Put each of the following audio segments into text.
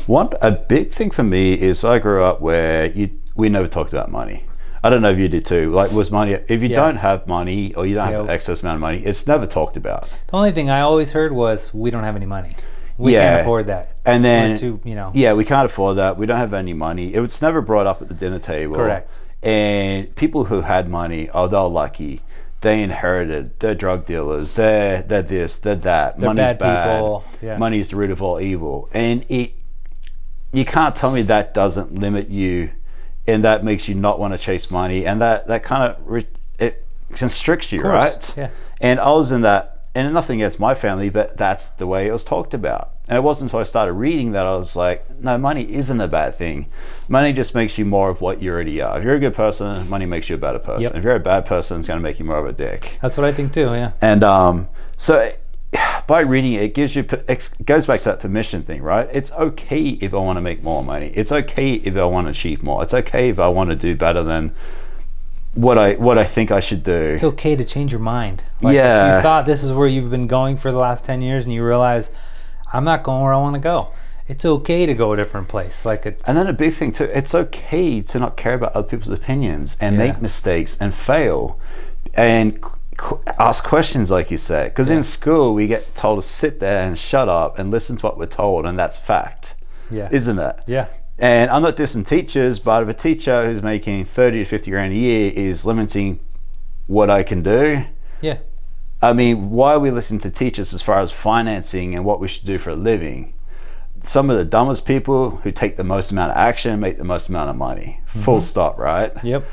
A big thing for me is I grew up where we never talked about money. I don't know if you did too. Like, was money, if you don't have money or you don't have excess amount of money, it's never talked about. The only thing I always heard was, we don't have any money. We can't afford that. And then, we can't afford that. We don't have any money. It was never brought up at the dinner table. Correct. And people who had money, they're lucky. They inherited. They're drug dealers. They're this, they're that. They're Money's bad people. Yeah. Money is the root of all evil. And you can't tell me that doesn't limit you, and that makes you not want to chase money, and that kind of it constricts you, right? Yeah. And I was in that, and nothing against my family, but that's the way it was talked about. And it wasn't until I started reading that I was like, no, money isn't a bad thing. Money just makes you more of what you already are. If you're a good person, money makes you a better person. Yep. If you're a bad person, it's going to make you more of a dick. That's what I think too, yeah. And so by reading it, it goes back to that permission thing, right? It's okay if I want to make more money. It's okay if I want to achieve more. It's okay if I want to do better than what I think I should do. It's okay to change your mind. If you thought this is where you've been going for the last 10 years and you realize, I'm not going where I want to go. It's okay to go a different place. And then a big thing too, it's okay to not care about other people's opinions and make mistakes and fail and ask questions, like you said. Because in school, we get told to sit there and shut up and listen to what we're told, and that's fact, isn't it? Yeah. And I'm not dissing teachers, but if a teacher who's making 30 to 50 grand a year is limiting what I can do, I mean, why are we listening to teachers as far as financing and what we should do for a living? Some of the dumbest people who take the most amount of action make the most amount of money. Full stop, right? Yep.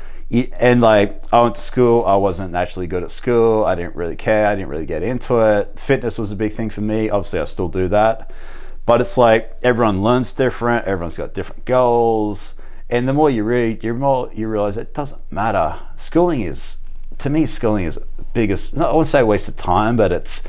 And I went to school. I wasn't naturally good at school. I didn't really care. I didn't really get into it. Fitness was a big thing for me. Obviously, I still do that. But it's like everyone learns different. Everyone's got different goals. And the more you read, the more you realize it doesn't matter. Schooling is biggest, I wouldn't say a waste of time, but it's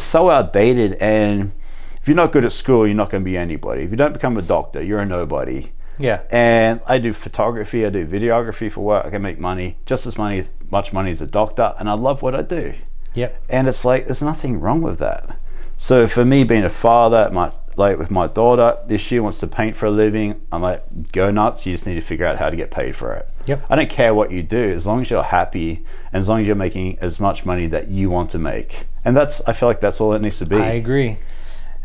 so outdated. And if you're not good at school, you're not going to be anybody. If you don't become a doctor, you're a nobody. Yeah. And I do photography, I do videography for work. I can make money, just as much money as a doctor, and I love what I do. Yep. And it's like, there's nothing wrong with that. So for me, being a father, with my daughter, if she wants to paint for a living, I'm like, go nuts. You just need to figure out how to get paid for it. Yep. I don't care what you do, as long as you're happy and as long as you're making as much money that you want to make. And I feel like that's all it needs to be. I agree.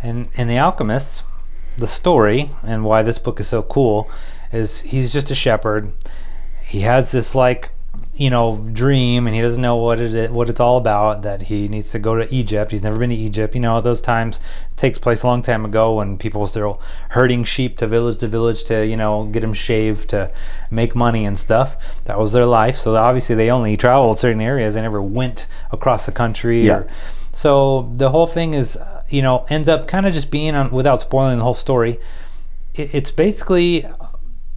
And in The Alchemist, the story and why this book is so cool is he's just a shepherd. He has this dream, and he doesn't know what it's all about, that he needs to go to Egypt. He's never been to Egypt. Those times takes place a long time ago when people were still herding sheep to village to get them shaved to make money and stuff. That was their life. So obviously they only traveled certain areas. They never went across the country. So the whole thing is ends up kind of just being, without spoiling the whole story, it's basically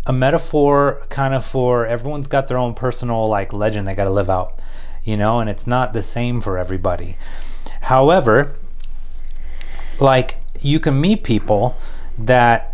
a metaphor kind of for everyone's got their own personal legend they got to live out, and it's not the same for everybody. However, you can meet people that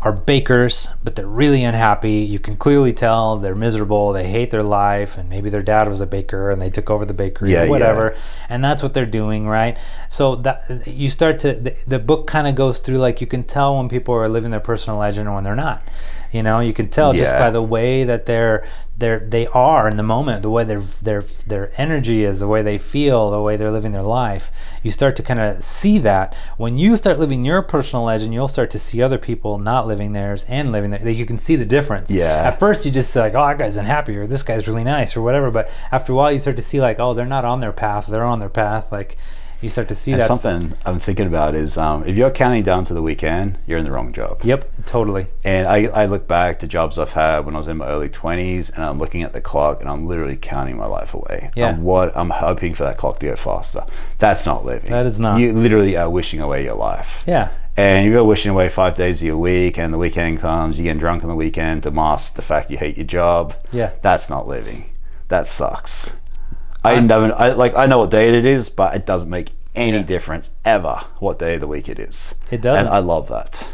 are bakers, but they're really unhappy. You can clearly tell they're miserable. They hate their life, and maybe their dad was a baker and they took over the bakery or whatever. And that's what they're doing, right? So that you start to, the book kind of goes through, you can tell when people are living their personal legend and when they're not. You can tell just by the way that they are in the moment, the way their energy is, the way they feel, the way they're living their life. You start to kind of see that. When you start living your personal legend, you'll start to see other people not living theirs and living there. You can see the difference. At first you just say oh, that guy's unhappy, or this guy's really nice, or whatever. But after a while you start to see oh, they're not on their path. They're on their path. You start to see that. Something I'm thinking about is if you're counting down to the weekend, you're in the wrong job. Yep, totally. And I look back to jobs I've had when I was in my early 20s, and I'm looking at the clock and I'm literally counting my life away. I'm hoping for that clock to go faster. That's not living. That is not. You literally are wishing away your life. Yeah. And you're wishing away 5 days of your week, and the weekend comes, you get drunk on the weekend to mask the fact you hate your job. Yeah. That's not living. That sucks. I know what day it is, but it doesn't make any difference ever what day of the week it is. It doesn't. And I love that.